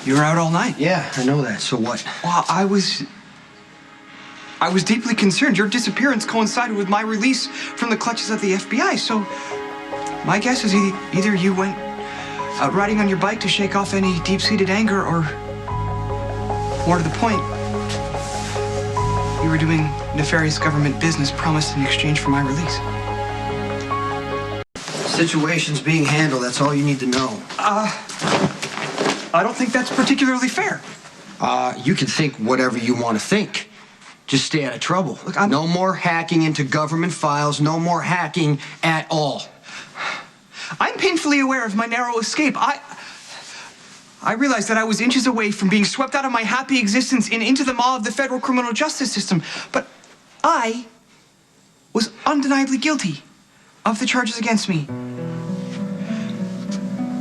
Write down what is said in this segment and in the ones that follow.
You were out all night. Yeah, I know that. So what? Well, I was deeply concerned. Your disappearance coincided with my release from the clutches of the FBI. So my guess is either you went out riding on your bike to shake off any deep-seated anger, or more to the point, you were doing nefarious government business promised in exchange for my release. Situation's being handled. That's all you need to know. I don't think that's particularly fair. You can think whatever you want to think. Just stay out of trouble. Look, no more hacking into government files. No more hacking at all. I'm painfully aware of my narrow escape. I realized that I was inches away from being swept out of my happy existence and into the maw of the federal criminal justice system. But I was undeniably guilty of the charges against me.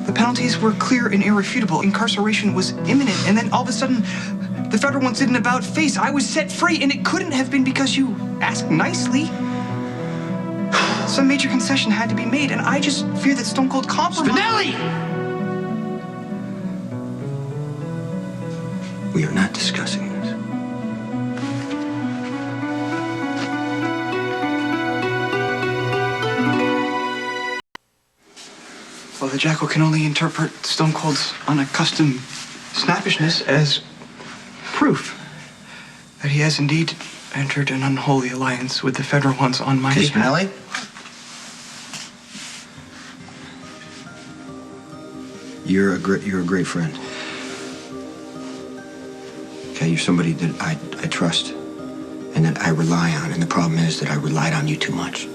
The penalties were clear and irrefutable. Incarceration was imminent, and then all of a sudden, the federal ones did an about-face. I was set free, and it couldn't have been because you asked nicely. Some major concession had to be made, and I just fear that Stone Cold compromise... Spinelli! We are not discussing this. Well, the Jackal can only interpret Stone Cold's unaccustomed snappishness as proof that he has indeed entered an unholy alliance with the federal ones on my behalf. Spinelli? You're a great friend. Okay, you're somebody that I trust and that I rely on, and the problem is that I relied on you too much.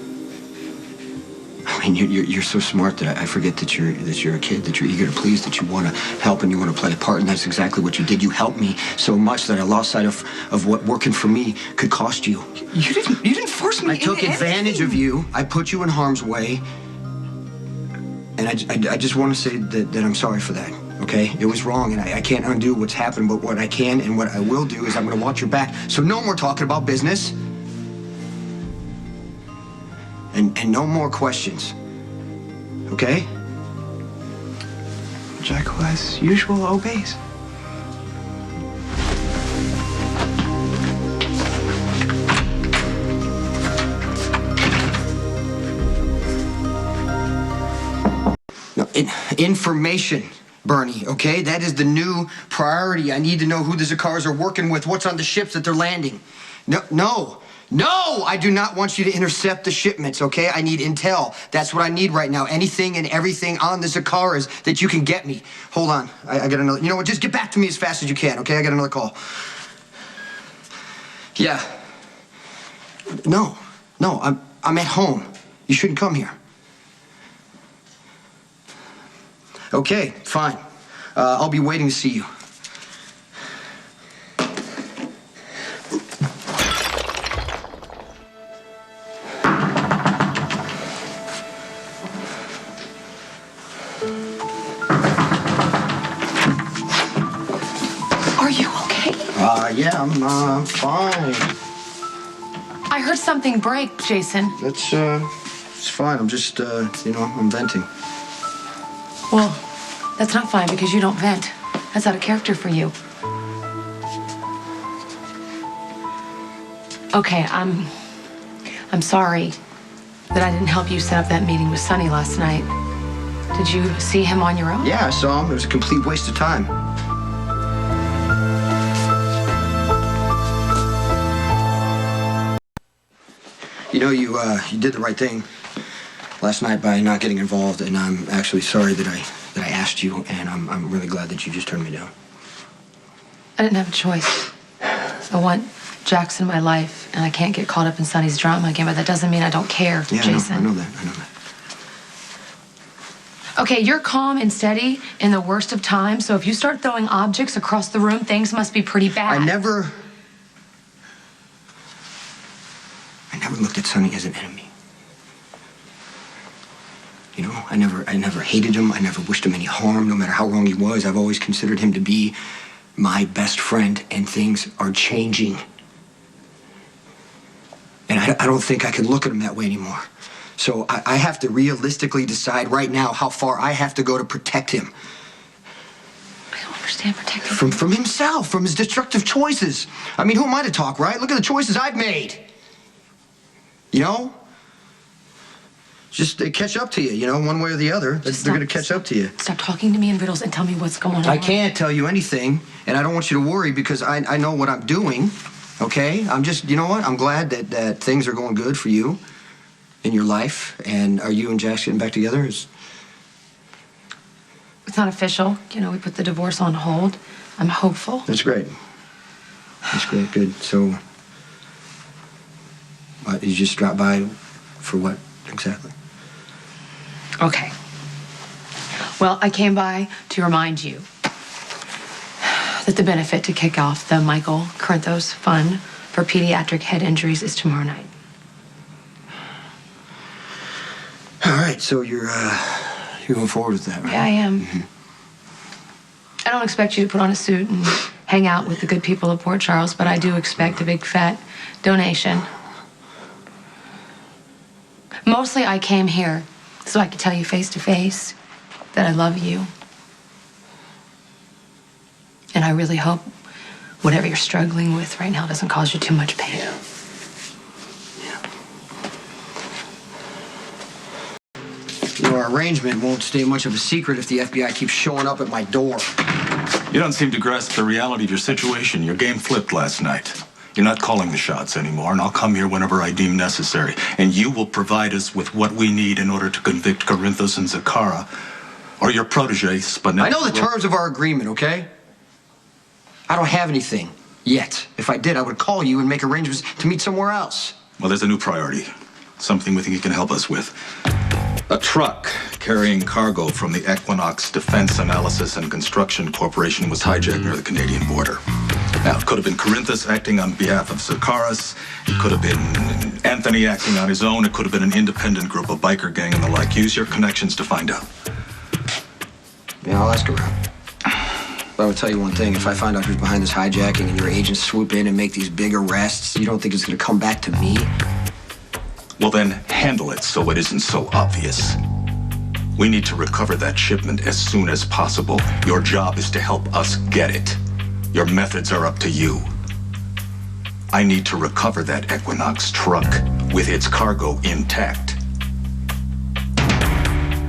I mean, you're so smart that I forget that you're a kid, that you're eager to please, that you want to help and you want to play a part, and that's exactly what you did. You helped me so much that I lost sight of what working for me could cost you. You didn't force me. I took advantage of you. I put you in harm's way, and I just want to say that I'm sorry for that. Okay, it was wrong, and I can't undo what's happened. But what I can and what I will do is I'm going to watch your back. So no more talking about business. And no more questions, okay? Jackal, as usual, obeys. No, information, Bernie, okay? That is the new priority. I need to know who the Zakars are working with, what's on the ships that they're landing. No, I do not want you to intercept the shipments, okay? I need intel. That's what I need right now. Anything and everything on the Zakars that you can get me. Hold on. I got another... You know what? Just get back to me as fast as you can, okay? I got another call. Yeah. No, I'm at home. You shouldn't come here. Okay, fine. I'll be waiting to see you. Are you okay? Yeah, I'm fine. I heard something break, Jason. It's fine. I'm just, I'm venting. Well, that's not fine because you don't vent. That's out of character for you. Okay, I'm sorry that I didn't help you set up that meeting with Sonny last night. Did you see him on your own? Yeah, I saw him. It was a complete waste of time. You know, you did the right thing last night by not getting involved, and I'm actually sorry that I asked you, and I'm really glad that you just turned me down. I didn't have a choice. I want Jackson in my life, and I can't get caught up in Sonny's drama again, but that doesn't mean I don't care, Yeah, Jason. I know that. Okay, you're calm and steady in the worst of times, so if you start throwing objects across the room, things must be pretty bad. I never looked at Sonny as an enemy. You know, I never hated him. I never wished him any harm, no matter how wrong he was. I've always considered him to be my best friend, and things are changing. And I don't think I can look at him that way anymore. So I have to realistically decide right now how far I have to go to protect him. I don't understand protecting From himself, from his destructive choices. I mean, who am I to talk, right? Look at the choices I've made. You know? Just they catch up to you, you know, one way or the other. They're going to catch up to you. Stop talking to me in riddles and tell me what's going on. I can't tell you anything, and I don't want you to worry because I know what I'm doing, okay? I'm just, you know what? I'm glad that things are going good for you in your life. And are you and Jax getting back together? It's not official. You know, we put the divorce on hold. I'm hopeful. That's great. That's great, good. So, you just dropped by for what exactly? Okay. Well, I came by to remind you that the benefit to kick off the Michael Corinthos Fund for Pediatric Head Injuries is tomorrow night. All right, so you're going forward with that, right? Yeah, I am. Mm-hmm. I don't expect you to put on a suit and hang out with the good people of Port Charles, but I do expect a big fat donation. Mostly I came here so I could tell you face to face that I love you. And I really hope whatever you're struggling with right now doesn't cause you too much pain. Yeah. You know, our arrangement won't stay much of a secret if the FBI keeps showing up at my door. You don't seem to grasp the reality of your situation. Your game flipped last night. You're not calling the shots anymore, and I'll come here whenever I deem necessary. And you will provide us with what we need in order to convict Corinthos and Zakara, or your protege, Spinelli. I know the terms of our agreement, okay? I don't have anything yet. If I did, I would call you and make arrangements to meet somewhere else. Well, there's a new priority. Something we think you can help us with. A truck carrying cargo from the Equinox Defense Analysis and Construction Corporation was hijacked near the Canadian border. Now, it could have been Corinthos acting on behalf of Zakaras. It could have been Anthony acting on his own. It could have been an independent group, a biker gang and the like. Use your connections to find out. Yeah, I'll ask around. But I would tell you one thing. If I find out who's behind this hijacking and your agents swoop in and make these big arrests, you don't think it's going to come back to me? Well, then handle it so it isn't so obvious. We need to recover that shipment as soon as possible. Your job is to help us get it. Your methods are up to you. I need to recover that Equinox truck with its cargo intact.